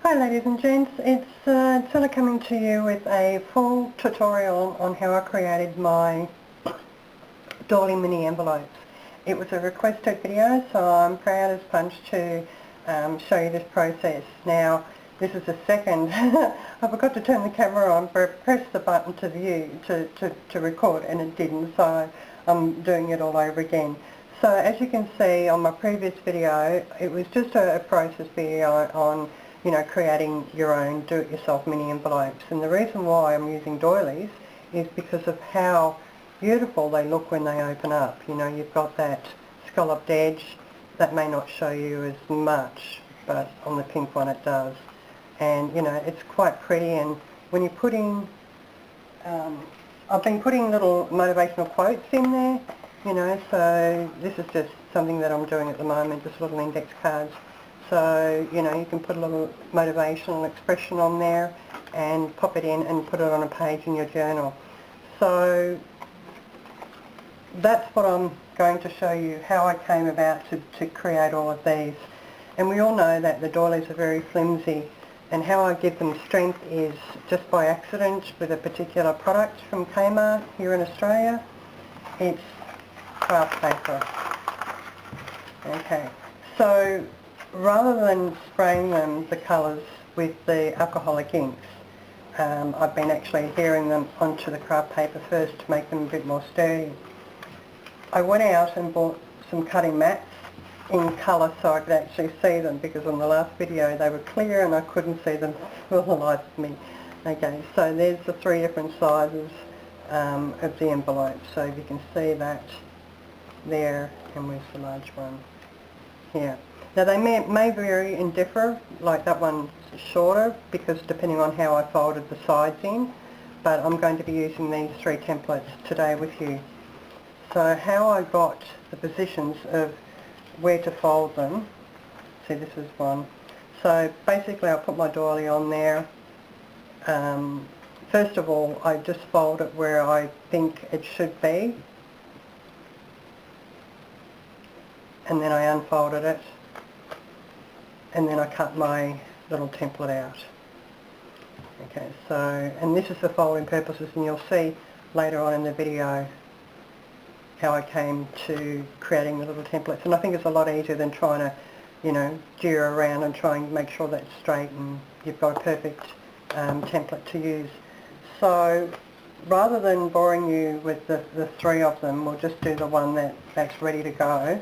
Hi ladies and gents, it's Zilla coming to you with a full tutorial on how I created my Doily mini envelopes. It was a requested video, so I'm proud as punch to show you this process. Now, this is the second. I forgot to turn the camera on, but I pressed the button to view, to record, and it didn't, so I'm doing it all over again. So as you can see on my previous video, it was just a process video on creating your own do-it-yourself mini envelopes. And the reason why I'm using doilies is because of how beautiful they look when they open up. You've got that scalloped edge that may not show you as much, but on the pink one it does. And it's quite pretty. And when you're putting, I've been putting little motivational quotes in there, so this is just something that I'm doing at the moment, just little index cards. So, you can put a little motivational expression on there and pop it in and put it on a page in your journal. So that's what I'm going to show you, how I came about to create all of these. And we all know that the doilies are very flimsy, and how I give them strength is just by accident with a particular product from Kmart here in Australia. It's craft paper. Okay, so rather than spraying them, the colours, with the alcoholic inks, I've been actually adhering them onto the craft paper first to make them a bit more sturdy. I went out and bought some cutting mats in colour so I could actually see them, because on the last video they were clear and I couldn't see them for the life of me. Okay, so there's the three different sizes of the envelope. So you can see that there, and where's the large one? Here. Now they may vary and differ, like that one's shorter because depending on how I folded the sides in, but I'm going to be using these three templates today with you. So how I got the positions of where to fold them, see this is one. So basically I'll put my doily on there. First of all, I just fold it where I think it should be, and then I unfolded it, and then I cut my little template out. Okay, so, and this is for folding purposes, and you'll see later on in the video how I came to creating the little templates. And I think it's a lot easier than trying to, jeer around and try and make sure that's straight and you've got a perfect template to use. So rather than boring you with the three of them, we'll just do the one that's ready to go.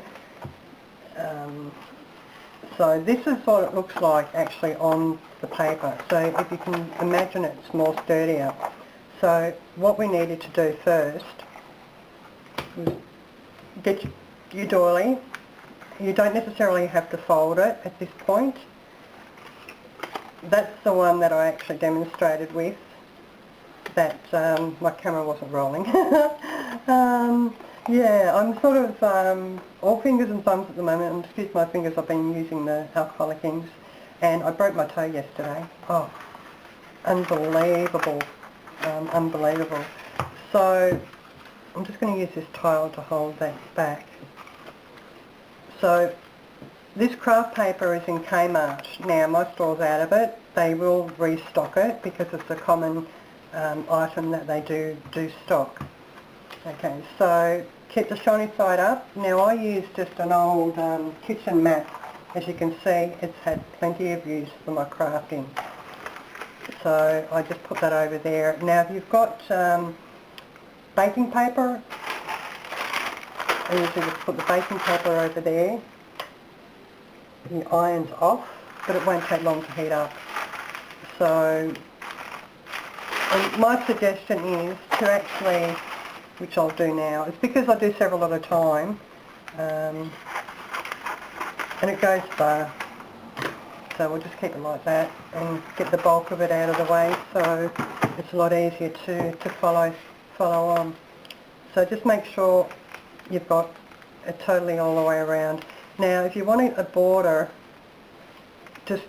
So this is what it looks like actually on the paper. So if you can imagine, it's more sturdier. So what we needed to do first was get your doily. You don't necessarily have to fold it at this point. That's the one that I actually demonstrated with, that my camera wasn't rolling. Yeah, I'm sort of all fingers and thumbs at the moment, and excuse my fingers, I've been using the alcoholic inks, and I broke my toe yesterday. Oh, unbelievable, unbelievable. So I'm just going to use this tile to hold that back. So this craft paper is in Kmart. Now my store's out of it. They will restock it because it's a common item that they do stock. Okay, so keep the shiny side up. Now I use just an old kitchen mat. As you can see, it's had plenty of use for my crafting. So I just put that over there. Now if you've got baking paper, I usually just put the baking paper over there. The iron's off, but it won't take long to heat up. So my suggestion is to actually, which I'll do now, it's because I do several at a time, and it goes far. So we'll just keep it like that and get the bulk of it out of the way, so it's a lot easier to follow on. So just make sure you've got it totally all the way around. Now if you want a border, just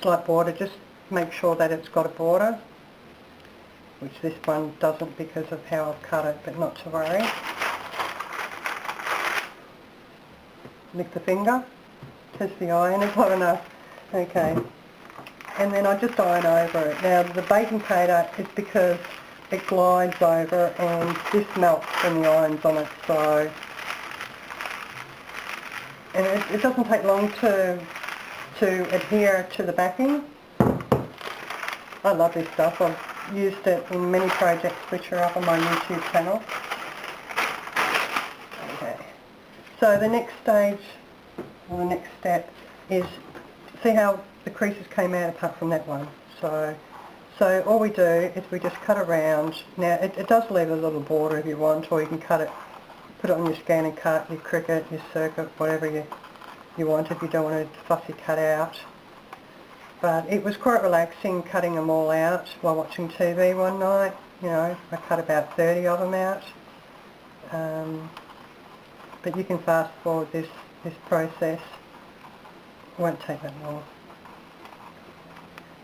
slight border, just make sure that it's got a border, which this one doesn't because of how I've cut it, but not to worry. Lick the finger, test the iron is hot enough. Okay, and then I just iron over it. Now the baking powder is because it glides over and this melts when the iron's on it, so, and it doesn't take long to adhere to the backing. I love this stuff. I've used it in many projects which are up on my YouTube channel. Okay, so the next stage, or the next step, is see how the creases came out apart from that one. So all we do is we just cut around. Now it does leave a little border if you want, or you can cut it, put it on your scanner cut, your Cricut, your Circuit, whatever you want if you don't want to fussy cut out. But it was quite relaxing cutting them all out while watching TV one night. You know, I cut about 30 of them out. But you can fast forward this process. It won't take that long.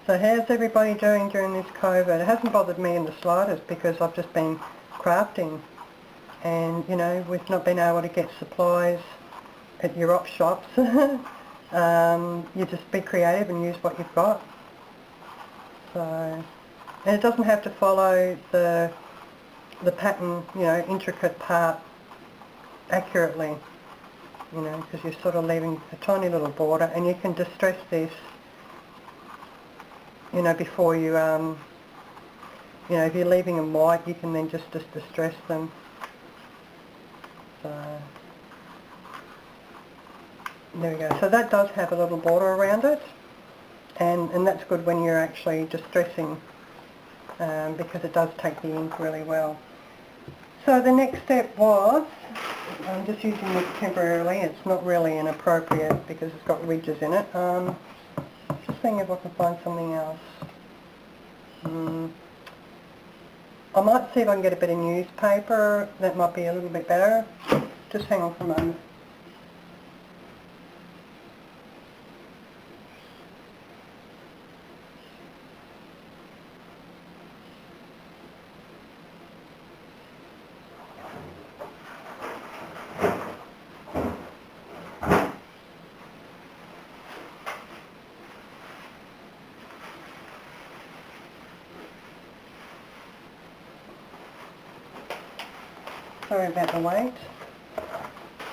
So how's everybody doing during this COVID? It hasn't bothered me in the slightest because I've just been crafting, and you know, we've not been able to get supplies at your op shops. You just be creative and use what you've got. So, and it doesn't have to follow the pattern, you know, intricate part accurately, you know, because you're sort of leaving a tiny little border, and you can distress this, you know, before you, you know, if you're leaving them white, you can then just distress them. So, there we go. So that does have a little border around it, and that's good when you're actually distressing, because it does take the ink really well. So the next step was, I'm just using this temporarily, it's not really inappropriate because it's got ridges in it. Just seeing if I can find something else. I might see if I can get a bit of newspaper, that might be a little bit better. Just hang on for a moment. Sorry about the wait.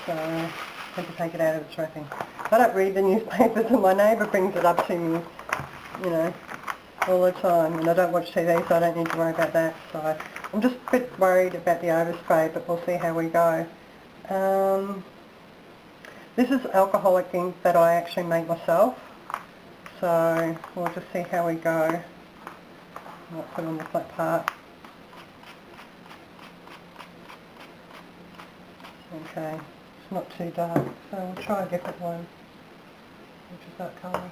So I had to take it out of its wrapping. I don't read the newspapers, and my neighbour brings it up to me, you know, all the time, and I don't watch TV, so I don't need to worry about that. So I'm just a bit worried about the overspray, but we'll see how we go. This is alcoholic ink that I actually make myself, so we'll just see how we go. I'll put it on the flat part. Okay, it's not too dark, so we'll try a different one, which is that colour.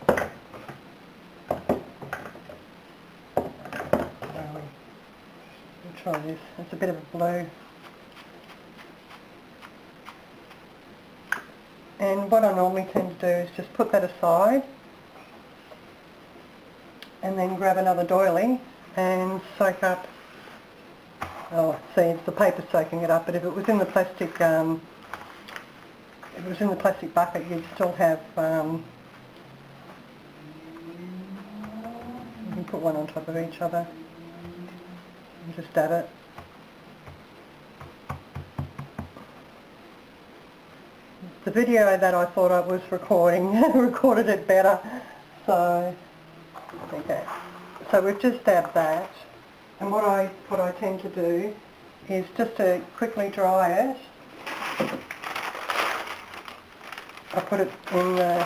We'll try this. It's a bit of a blue. And what I normally tend to do is just put that aside and then grab another doily and soak up. Oh, see, it's the paper soaking it up, but if it was in the plastic, bucket, you'd still have, you can put one on top of each other and just dab it. The video that I thought I was recording recorded it better, so, okay. So we've just dabbed that. And what I tend to do is just to quickly dry it. I put it in the,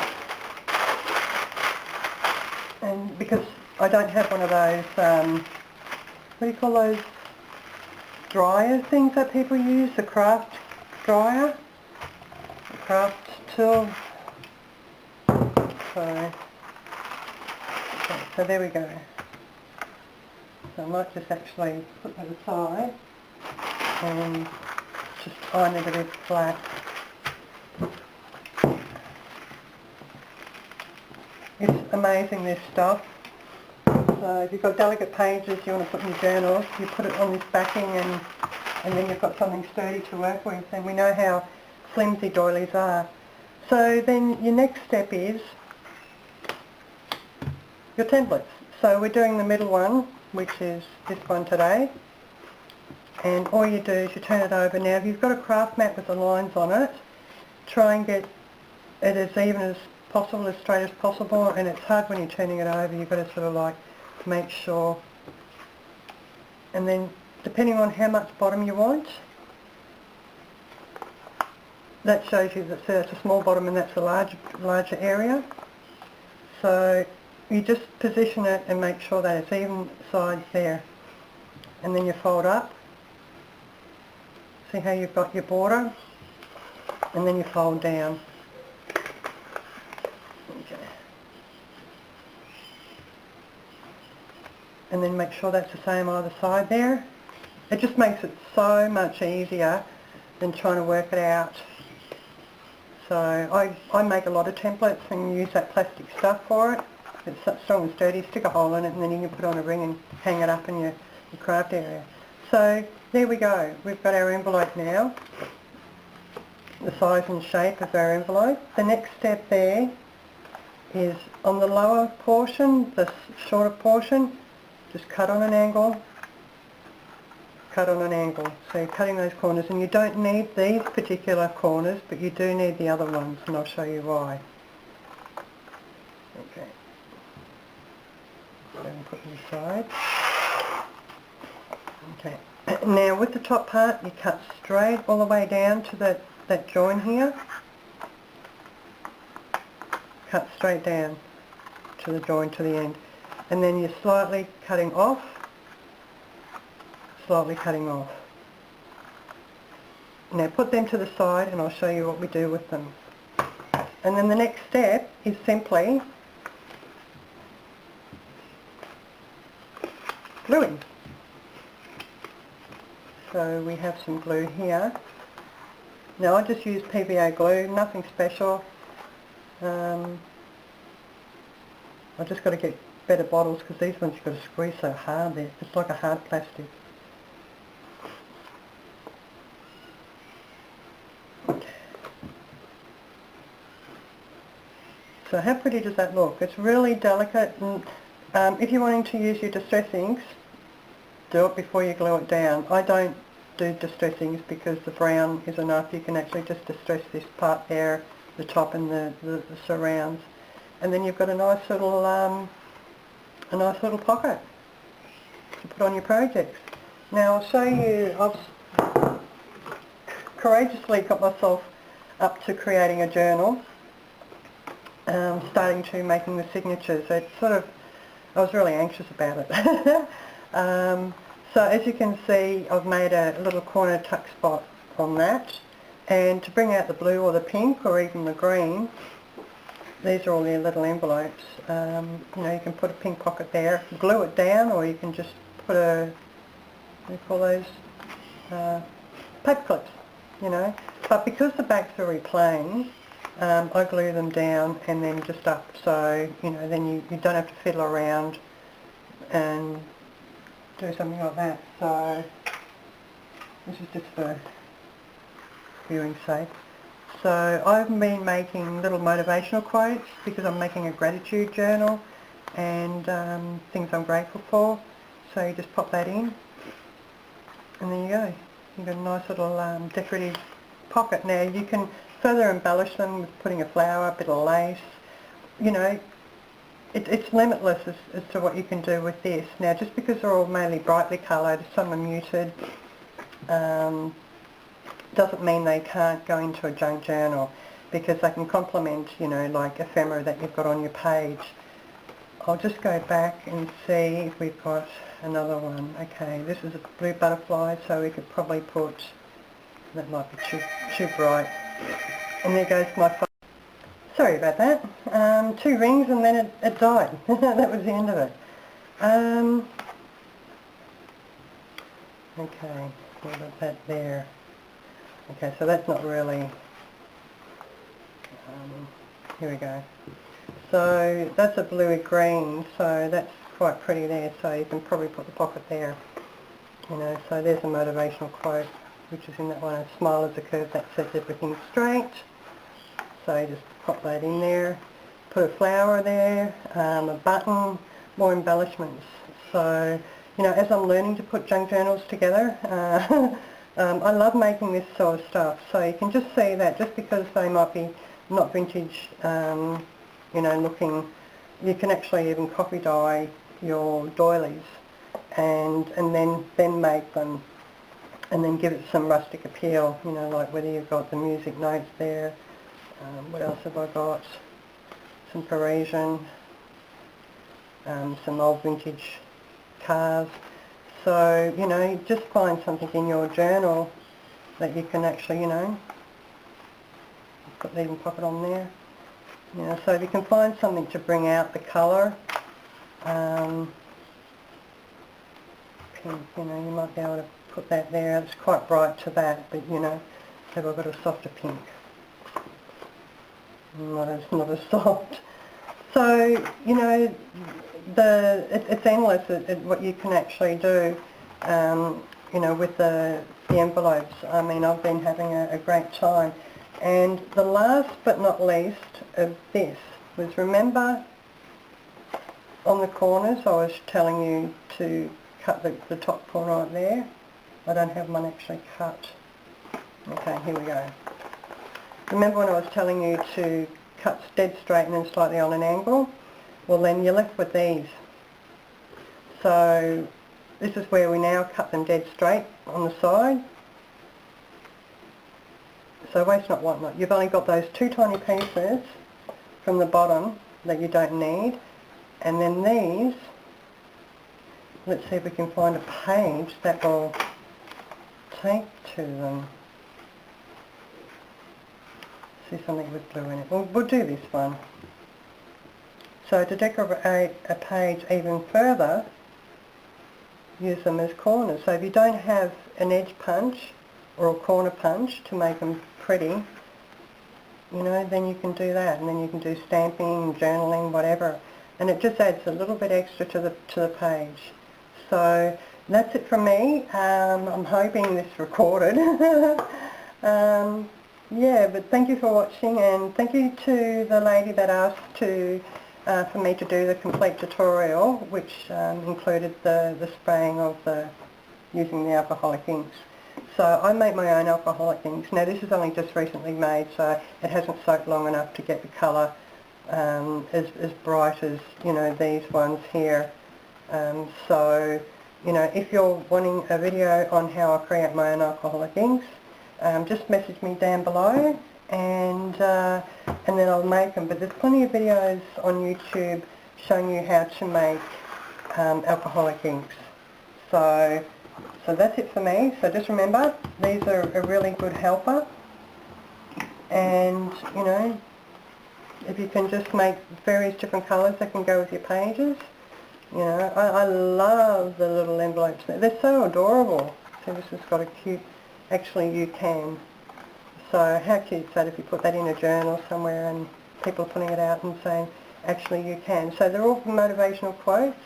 and because I don't have one of those, what do you call those dryer things that people use, the craft dryer, the craft tool. So there we go. So I might just actually put that aside and just iron it a bit flat. It's amazing, this stuff. So if you've got delicate pages you want to put in your journals, you put it on this backing, and then you've got something sturdy to work with, and we know how flimsy doilies are. So then your next step is your templates. So we're doing the middle one, which is this one today. And all you do is you turn it over. Now if you've got a craft mat with the lines on it, try and get it as even as possible, as straight as possible, and it's hard when you're turning it over. You've got to sort of like make sure. And then depending on how much bottom you want, that shows you that that's a small bottom and that's a larger area. So you just position it and make sure that it's even sides there. And then you fold up. See how you've got your border? And then you fold down. Okay. And then make sure that's the same either side there. It just makes it so much easier than trying to work it out. So I make a lot of templates and use that plastic stuff for it. It's such strong and sturdy. Stick a hole in it and then you can put on a ring and hang it up in your craft area. So there we go. We've got our envelope now. The size and shape of our envelope. The next step there is on the lower portion, the shorter portion, just cut on an angle, cut on an angle. So you're cutting those corners, and you don't need these particular corners, but you do need the other ones, and I'll show you why. Okay. So put them aside. Okay. Now with the top part, you cut straight all the way down to that join here. Cut straight down to the join to the end. And then you're slightly cutting off. Slightly cutting off. Now put them to the side and I'll show you what we do with them. And then the next step is simply gluing. So we have some glue here. Now I just use PVA glue, nothing special. I've just got to get better bottles because these ones you've got to squeeze so hard there. It's like a hard plastic. So how pretty does that look? It's really delicate, and if you're wanting to use your distress inks, do it before you glue it down. I don't do distress inks because the brown is enough. You can actually just distress this part there, the top and the surrounds, and then you've got a nice little pocket to put on your projects. Now I'll show you. I've courageously got myself up to creating a journal. Starting to making the signatures. It's sort of, I was really anxious about it. So as you can see, I've made a little corner tuck spot on that, and to bring out the blue or the pink or even the green, these are all their little envelopes. You know, you can put a pink pocket there, glue it down, or you can just put a, what do you call those, paper clips, you know. But because the back's very plain, I glue them down and then just up, so you know, then you don't have to fiddle around and do something like that. So this is just for viewing sake. So I've been making little motivational quotes because I'm making a gratitude journal and things I'm grateful for. So you just pop that in and there you go. You've got a nice little decorative pocket. Now you can further embellish them with putting a flower, a bit of lace. You know, it's limitless as to what you can do with this. Now just because they're all mainly brightly coloured, some are muted, doesn't mean they can't go into a junk journal, because they can complement, you know, like ephemera that you've got on your page. I'll just go back and see if we've got another one. Okay, this is a blue butterfly, so we could probably put, that might be too bright. And there goes my phone. Sorry about that. 2 rings and then it died. That was the end of it. Okay, what about that there? Okay, so that's not really... here we go. So that's a bluey green, so that's quite pretty there, so you can probably put the pocket there. You know, so there's a motivational quote, which is in that one, a smile is a curve that sets everything straight. So you just pop that in there. put a flower there, a button, more embellishments. So, you know, as I'm learning to put junk journals together, I love making this sort of stuff. So you can just see that just because they might be not vintage, you know, looking, you can actually even copy dye your doilies and then make them and then give it some rustic appeal, you know, like whether you've got the music notes there. What else have I got? Some Parisian, some old vintage cars. So, you know, just find something in your journal that you can actually, you know, even pop it on there. You know, so if you can find something to bring out the colour, pink, you know, you might be able to put that there. It's quite bright to that, but you know, have I got a softer pink? Not as soft. So, you know, it's endless at what you can actually do, you know, with the envelopes. I mean, I've been having a great time. And the last but not least of this was, remember on the corners I was telling you to cut the top corner right there. I don't have one actually cut. Okay, here we go. Remember when I was telling you to cut dead straight and then slightly on an angle? Well, then you're left with these. So this is where we now cut them dead straight on the side. So waste not, want not. You've only got those two tiny pieces from the bottom that you don't need. And then these, let's see if we can find a page that will take to them. See something with blue in it. We'll do this one. So to decorate a page even further, use them as corners. So if you don't have an edge punch or a corner punch to make them pretty, you know, then you can do that, and then you can do stamping, journaling, whatever, and it just adds a little bit extra to the page. So that's it from me. I'm hoping this recorded. Yeah, but thank you for watching, and thank you to the lady that asked for me to do the complete tutorial, which included the spraying of using the alcoholic inks. So I make my own alcoholic inks. Now this is only just recently made, so it hasn't soaked long enough to get the colour as bright as, you know, these ones here. So, you know, if you're wanting a video on how I create my own alcoholic inks, just message me down below, and then I'll make them. But there's plenty of videos on YouTube showing you how to make alcoholic inks. So that's it for me. So just remember, these are a really good helper, and you know, if you can just make various different colours that can go with your pages. You know, I love the little envelopes. They're so adorable. So this has got a cute, actually you can. So how cute is that if you put that in a journal somewhere and people are putting it out and saying, actually you can. So they're all motivational quotes.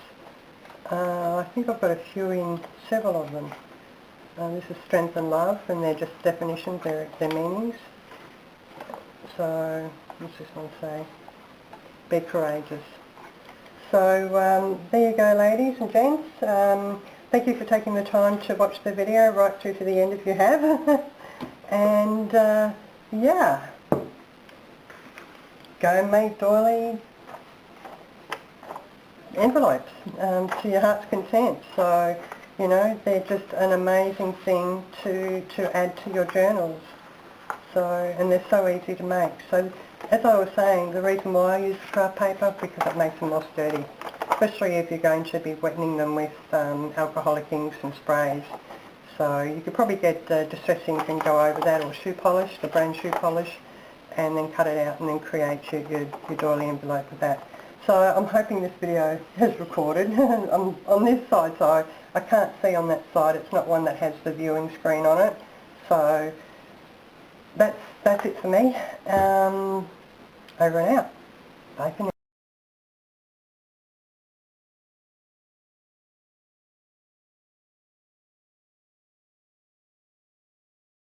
I think I've got a few in, several of them. This is strength and love, and they're just definitions, they're meanings. So, what's this one say? Be courageous. So there you go, ladies and gents. Thank you for taking the time to watch the video right through to the end if you have. And yeah, go and make doily envelopes to your heart's content. So, you know, they're just an amazing thing to add to your journals. So, and they're so easy to make. So, as I was saying, the reason why I use craft paper, because it makes them less dirty, especially if you're going to be wetting them with alcoholic inks and sprays. So you could probably get distress ink and go over that, or shoe polish, the brand shoe polish, and then cut it out and then create your doily envelope with that. So I'm hoping this video has recorded. I'm on this side, so I can't see on that side. It's not one that has the viewing screen on it. So that's it for me. Over and out. Bye for now.